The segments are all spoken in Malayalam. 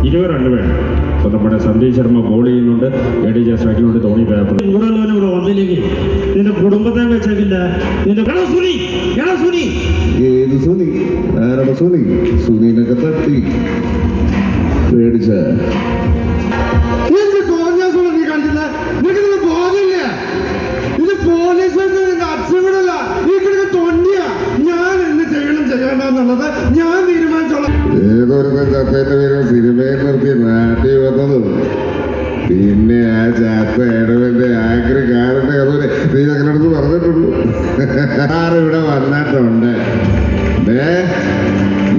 20 റൺ വേണം. അപ്പോൾ നമ്മുടെ സന്ദീപ് ശർമ്മ ബോൾ ചെയ്യുന്നുണ്ട്. ADJ സ്ട്രൈക്കിനുണ്ട്. ധോണി പേപ്പർ ഇവിടെ വന്നില്ലെങ്കിൽ നിന്റെ കുടുംബത്തെ വെച്ചേക്കില്ല. നിന്റെ ഏത് സുനി? ആരുടെ സുനി? സുനീനൊക്കെ തട്ടി പേടിച്ച നീ കണ്ടില്ല. നിനക്ക് ബോധമില്ല. ഇത് പോലീസ് അച്ഛനല്ല. ഈ കിടന്ന് തൊണ്ടിയ. ഞാൻ എന്ത് ചെയ്യണമെന്നുള്ളത് ഞാൻ തീരുമാനിച്ചോളാം. ഏതൊരു ചത്തന്റെ പേര് സിനിമയിൽ നിർത്തി നാട്ടിൽ വന്നത്. പിന്നെ ആ ചാത്ത ഇടവന്റെ ആഗ്രഹക്കാരന്റെ കഥ നീ ഞങ്ങളടുത്ത് പറഞ്ഞിട്ടുള്ളൂ. ഇവിടെ വന്നിട്ടുണ്ട്.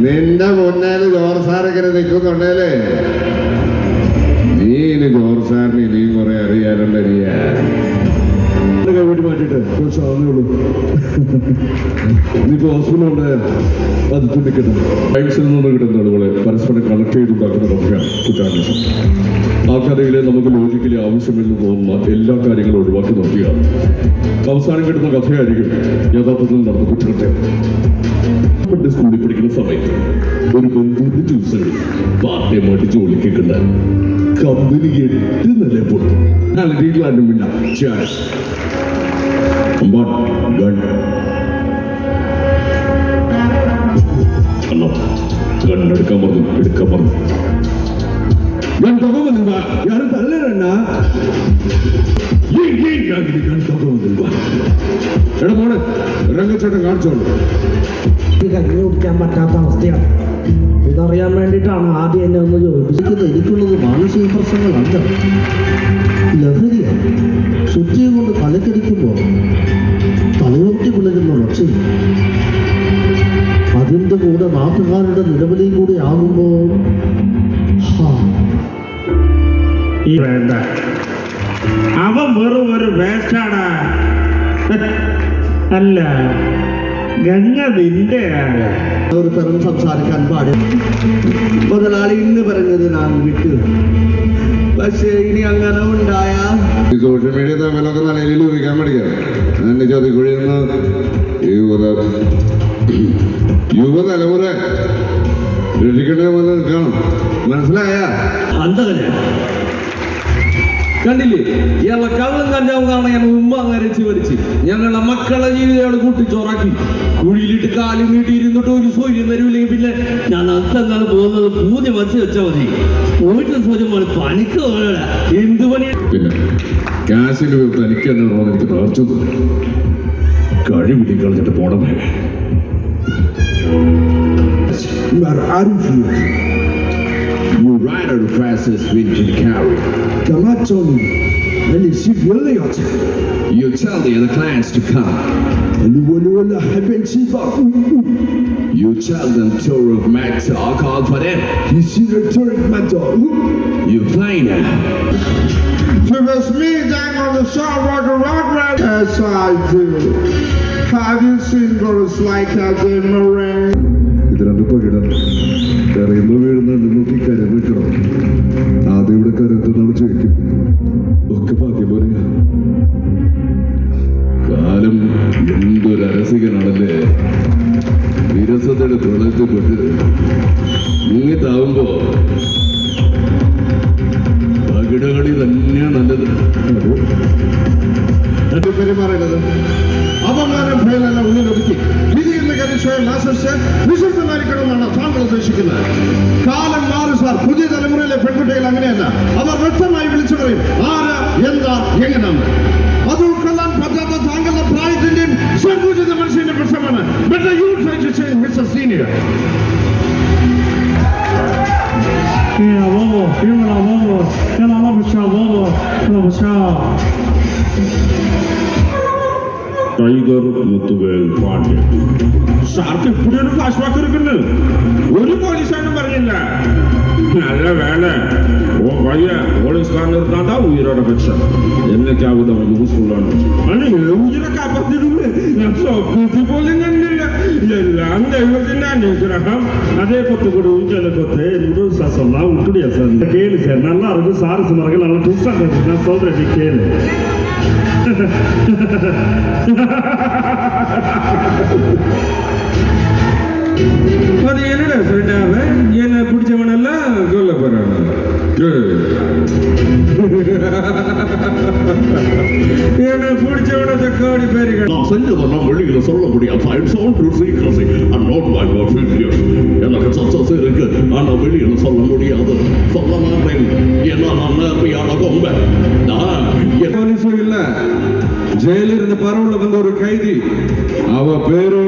നിന്റെ മുന്നേല് ജോർജ് സാറിങ്ങനെ നിൽക്കുന്നുണ്ടല്ലേ? നീ ഇനി ജോർജ് സാറിന് ഇനിയും കുറെ അറിയാനുണ്ടറിയ. വീട്ടിൽ മാറ്റിട്ട് കുറച്ച് ആവുന്നേയുള്ളൂ. നീ ഹോസ്പിറ്റലുണ്ട്. അത് തുണ്ടിക്കട്ടെ. ടൈംസിൽ നിന്ന് കിട്ടുന്ന ആളുകളെ പരസ്പരം കണക്ട് ചെയ്തുണ്ടാക്കുന്ന കഥയാണ് കുറ്റാന്വേഷണം. ആ കഥയിൽ നമുക്ക് ലോജിക്കലി ആവശ്യമില്ലെന്ന് തോന്നുന്ന എല്ലാ കാര്യങ്ങളും ഒഴിവാക്കി നോക്കിയാണ് അവസാനം കിട്ടുന്ന കഥയായിരിക്കും യഥാർത്ഥത്തിൽ നടന്ന കുറ്റകൃത്യം. പണ്ട് സ്കൂളിൽ പഠിക്കുന്ന സമയത്ത് ഒരു ബന്ധുവിന്റെ ട്യൂഷനിൽ പാർട്ടിയുമായിട്ട് ജോലിക്ക് കിട്ടാൻ കമ്പനി 8 നില പൊട്ടും. നല്ല വീട്ടിലാണ്ടും പിന്നെ ഗണ്ണെടുക്കാൻ പറഞ്ഞു. എടുക്കാൻ പറഞ്ഞു. ഞാൻ തകവന്നില്ല. யாரும் തല്ലണ എടാ മോനെ രംഗച്ചേട്ടൻ കാണിച്ചോളൂ. കഞ്ഞി കുടിക്കാൻ പറ്റാത്ത അവസ്ഥയാണ്. ഇതറിയാൻ വേണ്ടിയിട്ടാണ് ആദ്യം എന്നെ ഒന്ന് ചോദിപ്പിക്കുന്നത്. എനിക്കുള്ളത് മാനസിക പ്രശ്നങ്ങളല്ല, ലഹരിയാണ്. ശുദ്ധിയെ കൊണ്ട് തലക്കടിക്കുമ്പോൾ തലയോട്ടി വിളകുന്ന ഒച്ചയും അതിൻ്റെ കൂടെ നാട്ടുകാരുടെ നിലവിളിയും കൂടി ആകുമ്പോൾ വേണ്ട, അവൻ വെറും ഒരു വേസ്റ്റാണ്. അല്ല, ഗംഗ നിന്റെയാണ്. ഒരു തരം സംസാരിക്കാൻ പാടില്ല. മുതലാളി ഇന്ന് പറഞ്ഞത് ഞാൻ വിട്ടു. പക്ഷേ ഇനി അങ്ങനെ ഉണ്ടായ സോഷ്യൽ മീഡിയ തമ്മിലൊക്കെ നല്ല രീതിയിൽ ഉപയോഗിക്കാൻ പഠിക്കാം. എന്നെ ചോദ്യക്കുഴിയുന്ന യുവതലമുറ രക്ഷിക്കേണ്ട പോലെ നിൽക്കണം. മനസ്സിലായ കണ്ടില്ലേ? ഇയാളെ കള്ളും കഞ്ചാവും കാരണം ഞാൻ ഉമ്മ അരച്ച് വലിച്ച് ഞങ്ങളുടെ മക്കളെ ജീവിതം കൂട്ടിച്ചോറാക്കി കുഴിയിലിട്ട് കാലും നീട്ടി ഇരുന്നിട്ട് ഒരു സൂര്യം തരൂല്ലെങ്കിൽ പിന്നെ ഞാൻ അത്തങ്ങൾ പോകുന്നത് പൂതി വച്ച് വെച്ചാൽ മതി. പോയിട്ട് സൂര്യം പോലെ പണിക്ക് പോകണ എന്ത് പണി. പിന്നെ കാശിന്റെ തനിക്ക് തന്നെ എനിക്ക് തളർച്ചു. കഴിവിടി കളിച്ചിട്ട് പോണമേ. You ride the fastest wind you carry. Come on, Tony. And you see really hot. You tell the other clients to come. You tell them to of matter. I'll call for them. You see the turret matter. You play now. If it was me dying on the shore like a rock man, yes I do. Have you seen girls like that in the rain? ഇതിരണ്ട് പകിടം കരയുമ്പോ വീഴുന്നുണ്ട്. നോക്കി കരം വെക്കണം. ആദ്യം ഇവിടെ കരത്തുന്നാണ് ചോദിക്കും. ഒക്കെ ഭാഗ്യം പറയാ. കാലം എന്തൊരു അരസികനാണല്ലേ. വിരസതയുടെ പ്രളയത്തിൽപ്പെട്ട് മുങ്ങിത്താവുമ്പോ പകിടകളി തന്നെയാണ് നല്ലത്. പെരുമാറുന്നത് അപമാനം ഭയനല്ല ഉള്ളിലൊതുക്കി വിധിയിൽ സ്വയം ആശ്വസിച്ച് നിശബ്ദമായിരിക്കണമെന്നാണ് താങ്കൾ ഉദ്ദേശിക്കുന്നത്. കാലം മാറി സാർ. പുതിയ തലമുറയിലെ പെൺകുട്ടികൾ അങ്ങനെയല്ല. അവർ വ്യക്തമായി വിളിച്ചു പറയും ആര്, എന്താ, എങ്ങനെയാണ്. അത് ഉൾക്കൊള്ളാൻ പറ്റാത്ത താങ്കളുടെ പ്രായത്തിന്റെയും സങ്കുചിത മനസ്സിന്റെ പ്രശ്നമാണ്. Better you try to change Mr. Senior. Tiger Muthuvel Pandian shark ഇപ്പടി ഒരു ഫ്ലാഷ് ബാക്ക് എടുക്കുന്നു. ഒരു പോലീസായിട്ടും പറഞ്ഞില്ല. நல்ல வேலை. உன் பையன் போலீஸ்காரன் இருந்தா உயிரோட பட்சம் என்னைக்காவது அவன் யூஸ்ஃபுல்லான உயிரை காப்பாத்திடுங்க. சொப்பூத்தி போലും കണ്ടില്ല. എല്ലാം ദൈവത്തിന്റെ അനുഗ്രഹം. அதே கொத்து கொடு ஊஞ்சல கொத்து நூறு சொல்லலாம் விட்டுடியா சார். கேளு சார், நல்லா இருக்கு. சாரு சுமர்கள் நல்லா ட்விஸ்டா நான் சொல்றேன், கேளு. அது என்னடா ஃப்ரெண்ட் அவன் என்ன பிடிச்சவனெல்லாம் கொல்ல போறான். என்ன பிடிச்சவன கோடி பேரு நான் செஞ்சதெல்லாம் வெளியில சொல்ல முடியாது. It's all true secrecy and not my failure. எனக்கு சக்சஸ் இருக்கு, ஆனா வெளியில சொல்ல முடியாது. சொல்ல மாட்டேன், ஏன்னா நான் நேர்மையான கொம்ப. போலீஸும் இல்ல, ஜெயில இருந்த பரவுல வந்த ஒரு கைதி, அவ பேரு